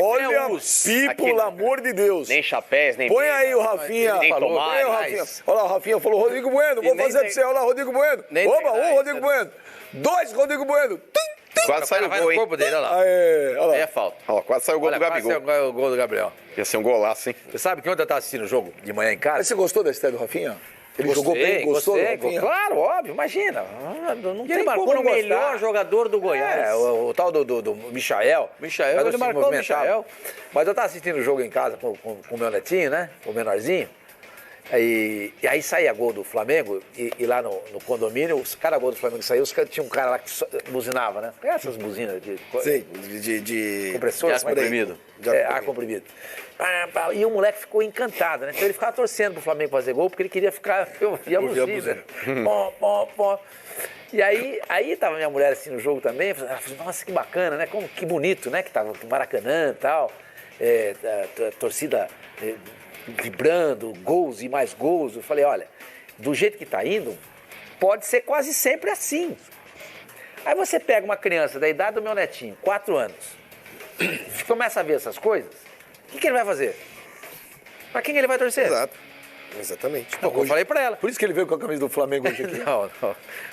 Olha, Pi, pelo amor de Deus. Nem chapéus, nem... Põe aí o Rafinha. Nem Falou, tomar, põe aí o Rafinha. Olha lá, o Rafinha falou Rodrigo Bueno. Vou fazer pra você. Olha lá, Rodrigo Bueno. Opa, Rodrigo Bueno. 2, Rodrigo Bueno. Quase saiu o gol, hein? Corpo dele, olha lá. Olha lá. Aí é falta. Olha lá, quase saiu o gol do Gabigol. Quase saiu o gol do Gabriel. Ia ser um golaço, hein? Você sabe que ontem eu estava assistindo o jogo de manhã em casa? Mas você gostou da estreia do Rafinha? Ele Gostei, jogou bem, gostou do Rafinha? Claro, óbvio, imagina. Não tem marcou como o não melhor gostar. jogador do Goiás. É, o tal do Michael. Michael, ele marcou o Michael. Mas eu estava assistindo o jogo em casa com o meu netinho, né? O menorzinho. E aí saía gol do Flamengo, e lá no condomínio, cada gol do Flamengo que saiu, tinha um cara lá que buzinava, né? Essas buzinas de... Sim, de compressor, ar comprimido. Ar comprimido. E o moleque ficou encantado, né? Então ele ficava torcendo pro Flamengo fazer gol, porque ele queria ficar... Eu via a buzina. Pó. E aí tava minha mulher assim no jogo também, ela falou, nossa, que bacana, né? Que bonito, né? Que tava no Maracanã e tal, a torcida vibrando, gols e mais gols. Eu falei, olha, do jeito que tá indo, pode ser quase sempre assim. Aí você pega uma criança da idade do meu netinho, 4 anos, começa a ver essas coisas, o que ele vai fazer? Pra quem ele vai torcer? Exato. Exatamente. Eu falei pra ela. Por isso que ele veio com a camisa do Flamengo hoje aqui.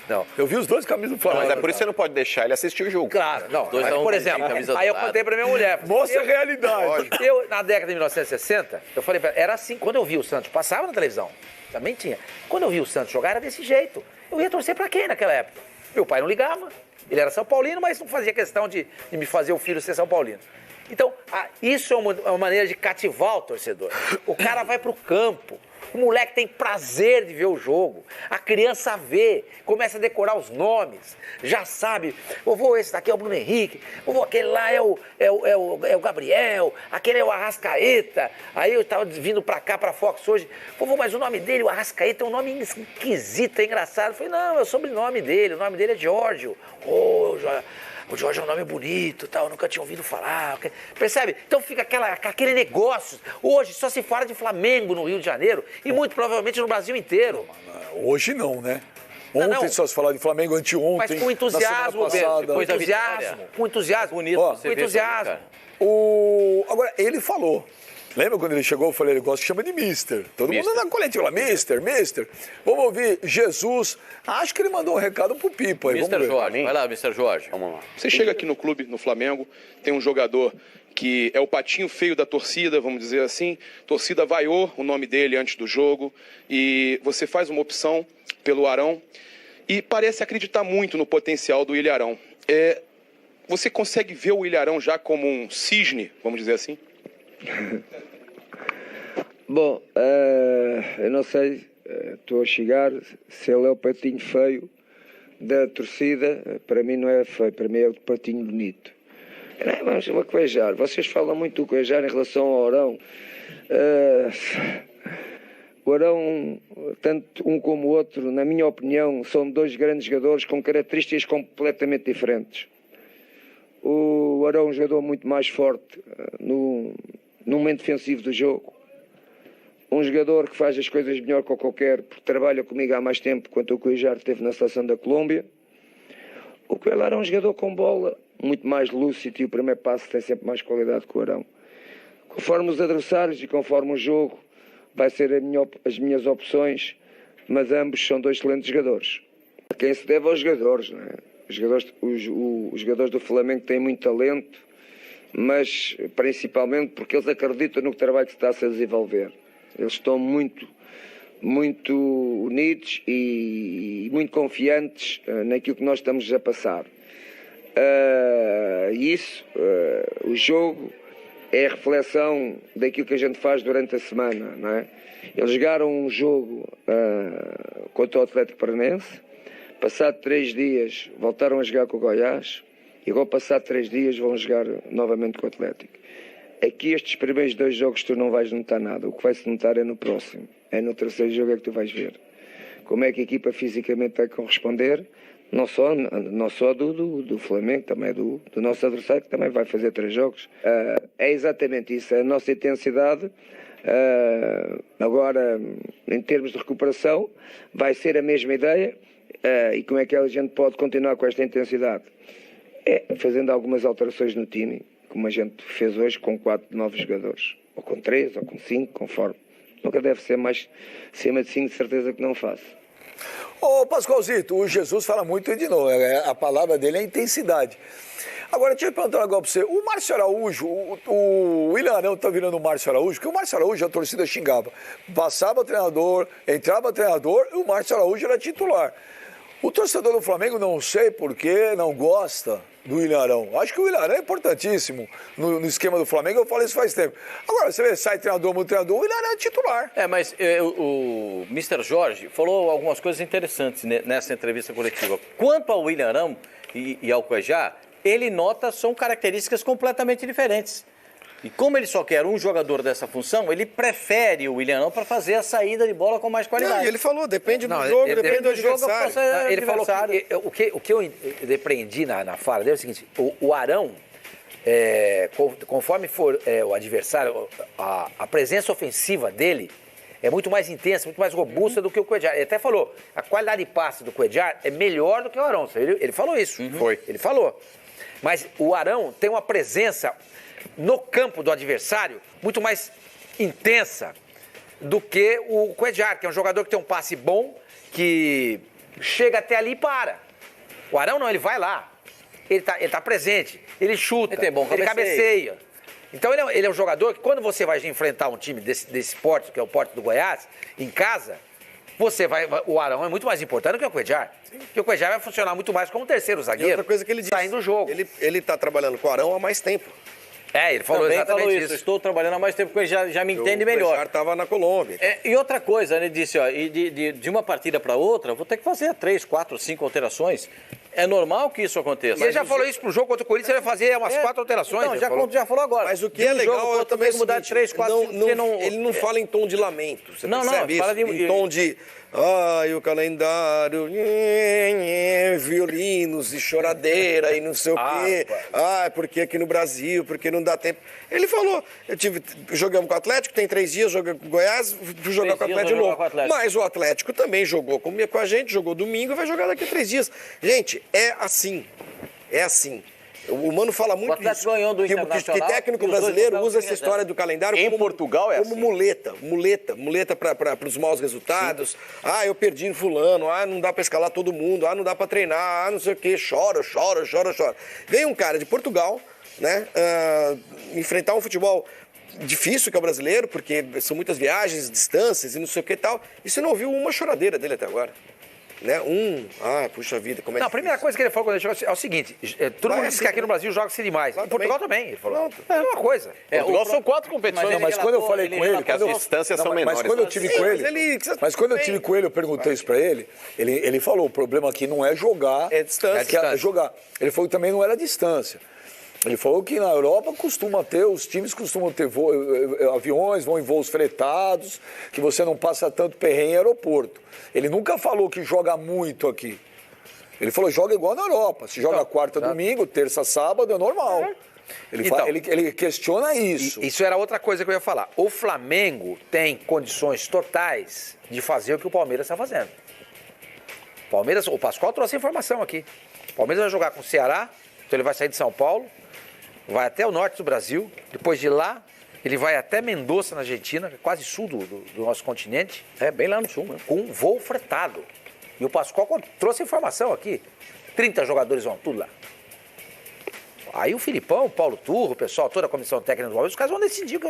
Não. Eu vi os dois camisas do Não, Flamengo. mas é por isso que você não pode deixar ele assistir o jogo. Claro, não. Dois Mas, a um, por exemplo, camisa do aí eu lado. contei pra minha mulher. Mostra a realidade. Eu, na década de 1960, eu falei pra ela, era assim, quando eu vi o Santos, passava na televisão, também tinha. Quando eu vi o Santos jogar, era desse jeito. Eu ia torcer pra quem naquela época? Meu pai não ligava. Ele era São Paulino, mas não fazia questão de me fazer o filho ser São Paulino. Então, isso é uma maneira de cativar o torcedor. O cara vai pro campo. O moleque tem prazer de ver o jogo. A criança vê, começa a decorar os nomes, já sabe. Vovô, esse daqui é o Bruno Henrique. Vovô, aquele lá é o Gabriel. Aquele é o Arrascaeta. Aí eu estava vindo pra cá, pra Fox hoje. Vovô, mas o nome dele, o Arrascaeta, é um nome esquisito, é engraçado. Eu falei, não, é o sobrenome dele. O nome dele é Giorgio. O Jorge é um nome bonito, tal, nunca tinha ouvido falar. Percebe? Então fica aquele negócio. Hoje só se fala de Flamengo no Rio de Janeiro e muito provavelmente no Brasil inteiro. Hoje não, né? Ontem Não. só se falava de Flamengo, anteontem. Mas com entusiasmo, depois da vitória. com entusiasmo. Bonito Ó, você com ver entusiasmo. isso aí, cara. Agora, ele falou. Lembra quando ele chegou, eu falei, ele gosta que chama de Mister. Todo mundo na coletiva lá, Mister. Vamos ouvir Jesus. Acho que ele mandou um recado pro Pipa aí. Mr. Jorge, vai lá, Mr. Jorge. Vamos lá. Você chega aqui no clube, no Flamengo, tem um jogador que é o patinho feio da torcida, vamos dizer assim. Torcida vaiou o nome dele antes do jogo e você faz uma opção pelo Arão e parece acreditar muito no potencial do Ilharão. Você consegue ver o Ilharão já como um cisne, vamos dizer assim? Bom, eu não sei, estou a chegar, se ele é o patinho feio da torcida, para mim não é feio, para mim é o patinho bonito. Vamos ao Cuejar, vocês falam muito do Cuejar em relação ao Arão. O Arão, tanto um como o outro, na minha opinião, são 2 grandes jogadores com características completamente diferentes. O Arão é um jogador muito mais forte no momento defensivo do jogo. Um jogador que faz as coisas melhor que qualquer, porque trabalha comigo há mais tempo, quanto o Cuejar esteve na seleção da Colômbia. O Cuejar é um jogador com bola, muito mais lúcido e o primeiro passo tem sempre mais qualidade que o Arão. Conforme os adversários e conforme o jogo, vai ser as minhas opções, mas ambos são 2 excelentes jogadores. Quem se deve aos jogadores, não é? Os jogadores do Flamengo têm muito talento, mas principalmente porque eles acreditam no trabalho que se está a desenvolver. Eles estão muito unidos e muito confiantes naquilo que nós estamos a passar. O jogo é a reflexão daquilo que a gente faz durante a semana, não é? Eles jogaram um jogo contra o Atlético Paranaense, passado 3 dias voltaram a jogar com o Goiás e agora passado 3 dias vão jogar novamente com o Atlético. Aqui estes primeiros 2 jogos tu não vais notar nada, o que vai se notar é no próximo, é no 3º jogo é que tu vais ver como é que a equipa fisicamente vai corresponder, não só do Flamengo, também do nosso adversário que também vai fazer 3 jogos. É exatamente isso, a nossa intensidade. Agora, em termos de recuperação, vai ser a mesma ideia. E como é que a gente pode continuar com esta intensidade? Fazendo algumas alterações no time, como a gente fez hoje, com 4 novos jogadores. Ou com 3, ou com 5, conforme. Nunca deve ser mais acima de 5, de certeza que não faço. Ô, Pascoalzito, o Jesus fala muito de novo, a palavra dele é intensidade. Agora, deixa eu perguntar um negócio pra você. O Márcio Araújo, o William Arão tá virando o Márcio Araújo, porque o Márcio Araújo, a torcida xingava. Passava o treinador, entrava o treinador e o Márcio Araújo era titular. O torcedor do Flamengo, não sei por que, não gosta do William Arão. Acho que o William Arão é importantíssimo no esquema do Flamengo, eu falo isso faz tempo. Agora, você vê, sai treinador, muda treinador, o William Arão é titular. Mas o Mr. Jorge falou algumas coisas interessantes nessa entrevista coletiva. Quanto ao William Arão e ao Cuejá, ele nota são características completamente diferentes. E como ele só quer um jogador dessa função, ele prefere o William Arão para fazer a saída de bola com mais qualidade. Não, ele falou, depende do jogo, depende do adversário. Ele falou que o que eu depreendi na fala dele é o seguinte, o Arão, conforme for o adversário, a presença ofensiva dele é muito mais intensa, muito mais robusta do que o Cuéllar. Ele até falou, a qualidade de passe do Cuéllar é melhor do que o Arão. Ele falou isso. Foi. Ele falou. Mas o Arão tem uma presença no campo do adversário muito mais intensa do que o Cuéllar, que é um jogador que tem um passe bom, que chega até ali e para. O Arão não, ele vai lá. Ele tá presente, ele chuta, Ele tem bom ele cabeceio. cabeceia. Então ele é um jogador que quando você vai enfrentar um time desse porte, que é o porte do Goiás, em casa, o Arão é muito mais importante do que o Cuéllar. Porque o Cuéllar vai funcionar muito mais como terceiro E zagueiro. outra coisa que ele disse, saindo do jogo. ele tá trabalhando com o Arão há mais tempo. Ele falou Também exatamente falou isso. Estou trabalhando há mais tempo com ele, já me entende O melhor. Cuéllar estava na Colômbia. E outra coisa, ele disse, de uma partida para outra, vou ter que fazer 3, 4, 5 alterações. É normal que isso aconteça. E ele já falou isso pro jogo contra o Corinthians, ele vai fazer umas 4 alterações. Não, ele já falou agora. Mas o que De é um legal jogo pro é outro, também tem que mudar de 3, 4, 5, porque não... ele não fala em tom de lamento. Você Não, percebe fala isso? Em tom de... Ai, o calendário, violinos e choradeira e não sei o quê. Ah, porque aqui no Brasil, porque não dá tempo. Ele falou, jogamos com o Atlético, tem 3 dias, jogamos com o Goiás, fui jogar com o Atlético de novo. Mas o Atlético também jogou com a gente, jogou domingo e vai jogar daqui a 3 dias. Gente, é assim. É assim. O Mano fala muito Atlético isso. ganhou do Que Internacional, técnico e os dois brasileiro jogaram usa sem essa história do calendário Em Portugal é como muleta para os maus resultados. Ah, eu perdi no fulano. Ah, não dá para escalar todo mundo. Ah, não dá para treinar. Ah, não sei o quê. Chora. Vem um cara de Portugal, né? Enfrentar um futebol difícil que é o brasileiro, porque são muitas viagens, distâncias e não sei o que e tal. E você não ouviu uma choradeira dele até agora. Né? Puxa vida, como é Não, a difícil. primeira coisa que ele falou quando ele chegou é o seguinte: todo mundo diz que aqui no Brasil joga-se demais. Em Portugal também, ele falou. É uma coisa. Portugal são 4 competições. Mas Mas quando eu falei com ele, que as distâncias são mas menores. quando eu tive com ele, mas quando eu tive com ele, eu perguntei isso pra ele, ele falou, o problema aqui não é jogar, É distância. é jogar. Ele falou que também não era distância. Ele falou que na Europa os times costumam ter aviões, vão em voos fretados, que você não passa tanto perrengue em aeroporto. Ele nunca falou que joga muito aqui. Ele falou, joga igual na Europa. Se joga quarta, domingo, terça, sábado, é normal. Ele questiona isso. Isso era outra coisa que eu ia falar. O Flamengo tem condições totais de fazer o que o Palmeiras está fazendo. O Pascoal trouxe a informação aqui. O Palmeiras vai jogar com o Ceará, então ele vai sair de São Paulo, vai até o norte do Brasil, depois de lá ele vai até Mendoza, na Argentina, quase sul do nosso continente. bem lá no sul, né? Com um voo fretado. E o Pascoal trouxe a informação aqui. 30 jogadores vão tudo lá. Aí o Filipão, o Paulo Turro, o pessoal, toda a comissão técnica do Palmeiras, os caras vão decidir o que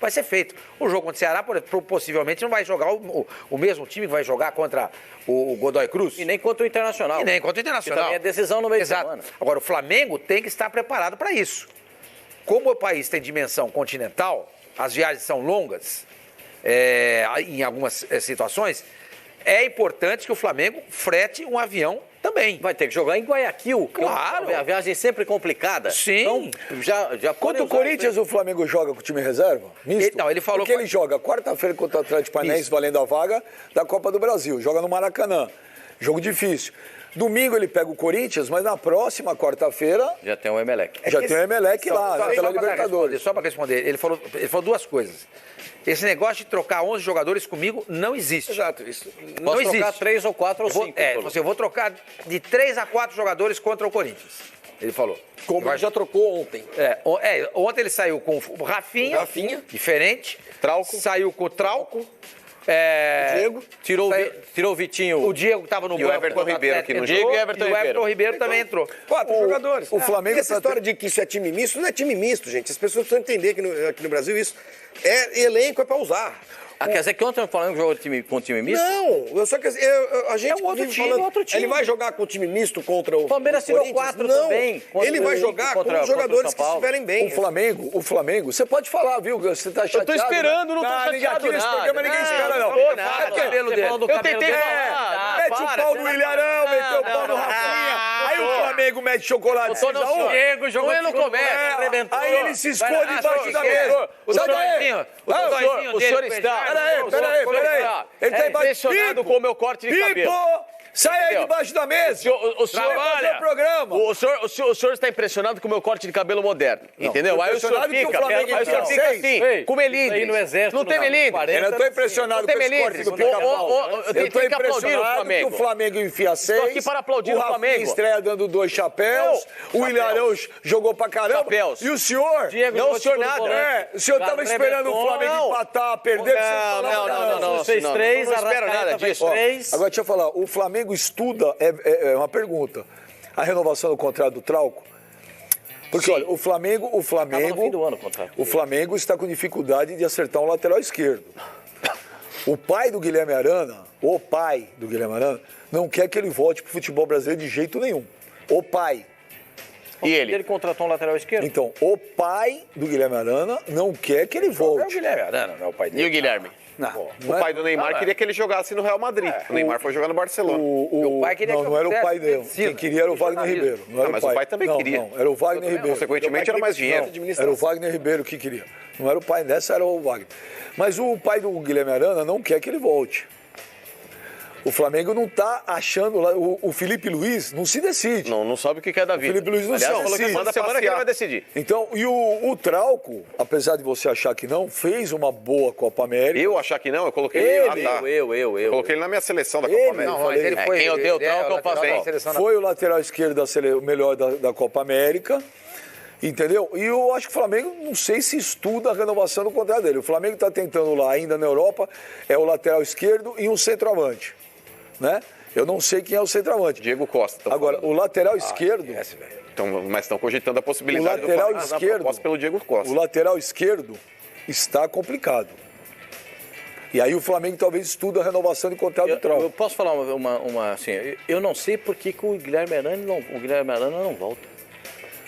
vai ser feito. O jogo contra o Ceará, possivelmente, não vai jogar o mesmo time que vai jogar contra o Godoy Cruz. E nem contra o Internacional. E nem contra o Internacional. Que também é decisão no meio de Exato. semana. Agora, o Flamengo tem que estar preparado para isso. Como o país tem dimensão continental, as viagens são longas, em algumas situações, é importante que o Flamengo frete um avião também. Vai ter que jogar em Guayaquil. Claro. A viagem é sempre complicada. Sim. Então, já Contra o Corinthians, o Flamengo joga com o time reserva? Misto? Ele falou Porque ele joga quarta-feira contra o Atlético Paranaense, valendo a vaga da Copa do Brasil. Joga no Maracanã. Jogo difícil. Domingo ele pega o Corinthians, mas na próxima quarta-feira já tem o Emelec. já tem o Emelec lá, pela Libertadores. Só para responder, ele falou 2 Esse negócio de trocar 11 jogadores comigo não existe. Exato, isso Não Posso trocar existe. 3 ou 4 ou 5. Eu vou trocar de 3 a 4 jogadores contra o Corinthians. Ele falou. Como ele já trocou ontem. Ontem ele saiu com o Rafinha, diferente. Trauco. Saiu com o Trauco. Diego. Tirou o Vitinho. O Diego estava no E o banco. Everton quando o Ribeiro, Atlético que não entrou, jogou. E o Everton Ribeiro também entrou. 4 jogadores. o Flamengo Essa tá história de que isso é time misto, não é time misto, gente. As pessoas precisam entender que aqui no Brasil isso é elenco, é pra usar. Quer dizer que ontem o Flamengo jogou com time misto? Não, só que a gente um outro vive time, falando, outro time. ele vai jogar com o time misto contra o Palmeiras tirou Corinthians? 4 Não, também, contra ele o vai Inter, jogar contra com os jogadores o São que estiverem bem. O Flamengo, você pode falar, viu? Você tá chateado. Eu tô esperando, né? não tô chateado Aqui nesse nada. programa ninguém espera, não. Não, nada. É que- cabelo dele. Eu tentei falar. Mete o pau no Ilharão, meteu o pau no Rafinha. Aí o Flamengo mete chocolate. Tô no 6 a 1. Diego, jogou Não é no tudo, comércio, arrebentou. Aí ele se esconde embaixo da mesa. O Sai daí. Dodóizinho, o Dodóizinho o dele, senhor com está- Ejário, Peraí. Ele tá embaixo. Impressionado com o meu corte de cabelo. Pipo! Sai aí Entendeu? debaixo da mesa. O senhor, Vai fazer olha, o programa. o senhor está impressionado com o meu corte de cabelo moderno, entendeu? tô Aí o senhor impressionado que o fica, Flamengo aí o senhor entrou fica seis. assim, Ei, com melindres. aí no exército, Não tem não. melindres. 40. Eu não tô impressionado Não com tem esse corte melindres. do Pica-Pau. Eu Eu tenho tô que aplaudir o impressionado Flamengo. que o Flamengo enfia 6. Estou aqui para aplaudir o Rafinha Flamengo. estreia dando 2 chapéus. O Ilharão jogou pra caramba. Chapéus. E o senhor? Diego Não, jogou o senhor tudo nada. volante. O senhor tava esperando o Flamengo Não. empatar, perder, pra você falar pra caramba. não. Fez 3, não espero nada disso. 3. Agora, deixa eu falar, o Flamengo estuda, é uma pergunta, a renovação do contrato do Trauco? Porque, olha, o Flamengo, no fim do ano o contrato o dele. Flamengo está com dificuldade de acertar um lateral esquerdo. O pai do Guilherme Arana, não quer que ele volte pro futebol brasileiro de jeito nenhum. O pai. E ele? Ele contratou um lateral esquerdo? Então, o pai do Guilherme Arana não quer que ele É o volte. Guilherme Arana, não é o pai E dele. o Guilherme? Não, O pai do Neymar queria que ele jogasse no Real Madrid. O Neymar foi jogar no Barcelona. O pai queria que não era o fizesse pai dele. medicina. Quem queria era o Wagner Jornalismo. Ribeiro. Não era mas o pai. o pai também não, queria. Não, era o Wagner Ribeiro. Consequentemente, era mais dinheiro. Era o Wagner Ribeiro que queria. Não era o pai dessa, era o Wagner. Mas o pai do Guilherme Arana não quer que ele volte. O Flamengo não está achando lá. O Felipe Luiz não se decide. Não sabe o que é da vida. Felipe Luiz não Aliás, sabe. falou que Sim. semana que ele vai decidir. Então, e o Trauco, apesar de você achar que não, fez uma boa Copa América. Eu achar que não, eu coloquei Ele, ele. Coloquei ele na minha seleção da Copa Ele, América. Não, mas ele foi. quem eu dei o ele é Trauco, eu lateral passei. da seleção Foi o lateral esquerdo o melhor da Copa América. Entendeu? E eu acho que o Flamengo, não sei se estuda a renovação do contrato dele. O Flamengo está tentando lá, ainda na Europa, é o lateral esquerdo e um centroavante. Né? Eu não sei quem é o centroavante. Diego Costa. tão Agora, falando. o lateral esquerdo. Mas estão cogitando a possibilidade O lateral do Flamengo dar esquerdo. proposta pelo Diego Costa. O lateral esquerdo está complicado. E aí o Flamengo talvez estuda a renovação de contrato do Eu Trauco. posso falar assim, eu não sei por que o Guilherme Arana não volta.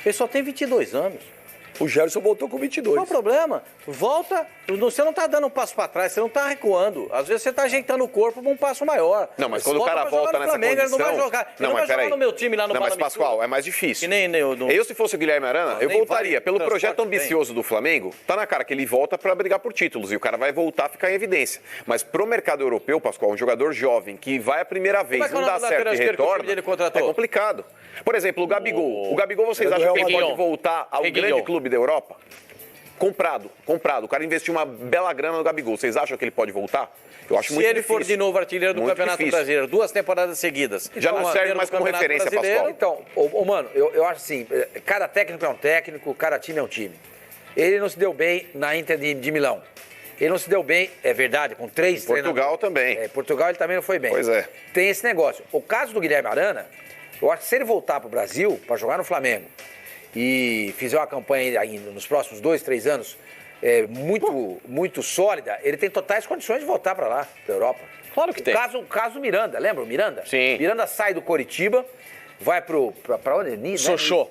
Ele só tem 22 anos. O Gerson voltou com 22. Qual o problema? Volta, você não está dando um passo para trás, você não está recuando. Às vezes você está ajeitando o corpo para um passo maior. Não, mas quando o Volta cara pra jogar volta no nessa Flamengo, condição... ele não vai jogar. Ele não vai mas jogar peraí. no meu time lá no Não, mas Palmeiras. Pascoal, é mais difícil. Que nem no... Eu, se fosse o Guilherme Arana, eu nem voltaria. vale Pelo transporte projeto bem. ambicioso do Flamengo, tá na cara que ele volta para brigar por títulos e o cara vai voltar a ficar em evidência. Mas pro mercado europeu, Pascoal, um jogador jovem que vai a primeira vez, é que é o não nome dá do certo lateral e esquerdo que o time retorna, dele contratou? é complicado. Por exemplo, o Gabigol. O Gabigol, vocês É do acham que Real ele pode Madrid. voltar ao Reguilhão. grande clube da Europa? Comprado. O cara investiu uma bela grana no Gabigol. Vocês acham que ele pode voltar? Eu acho Se muito ele difícil. for de novo artilheiro do Muito Campeonato difícil. Brasileiro, 2 temporadas seguidas. Já não Então, serve artilheiro mais do como Campeonato referência, Brasileiro, Pascoal. Então, mano, eu acho assim, cada técnico é um técnico, cada time é um time. Ele não se deu bem na Inter de Milão. Ele não se deu bem, é verdade, com 3 Portugal treinadores. também. Portugal ele também não foi bem. Pois é. Tem esse negócio. O caso do Guilherme Arana, eu acho que se ele voltar pro Brasil, para jogar no Flamengo, e fizer uma campanha ainda nos próximos 2, 3 anos muito sólida, ele tem totais condições de voltar para lá, da Europa. Claro que tem. O caso do Miranda, lembra o Miranda? Sim. Miranda sai do Coritiba, vai pra onde? Né? Sochô.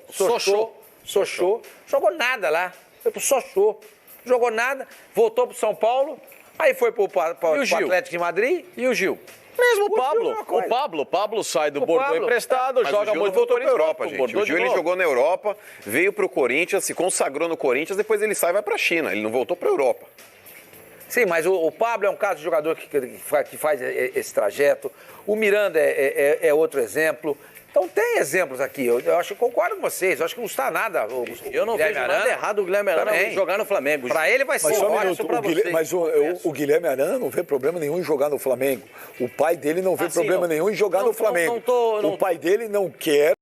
Sochô. Jogou nada lá. Foi pro Sochô. Jogou nada, voltou pro São Paulo, aí foi pro Atlético de Madrid. E o Gil? Mesmo o Gil é Pablo. uma coisa. O Pablo sai do O Bordeaux Pablo, emprestado, mas joga o Gil muito não voltou no pra Europa, Corinthians, gente. Bordeaux O Gil de ele novo. jogou na Europa, veio pro Corinthians, se consagrou no Corinthians, depois ele sai e vai pra China. Ele não voltou pra Europa. Sim, mas o Pablo é um caso de jogador que faz esse trajeto. O Miranda é outro exemplo. Então tem exemplos aqui. Eu acho que concordo com vocês. Eu acho que não está nada. Eu não vejo nada errado o Guilherme Arana também. jogar no Flamengo. Para ele vai ser Mas só um ótimo minuto, pra você. mas o Guilherme Arana não vê problema nenhum em jogar no Flamengo. O pai dele não vê Assim, problema nenhum em jogar não- no Flamengo. não tô- não- O pai dele não quer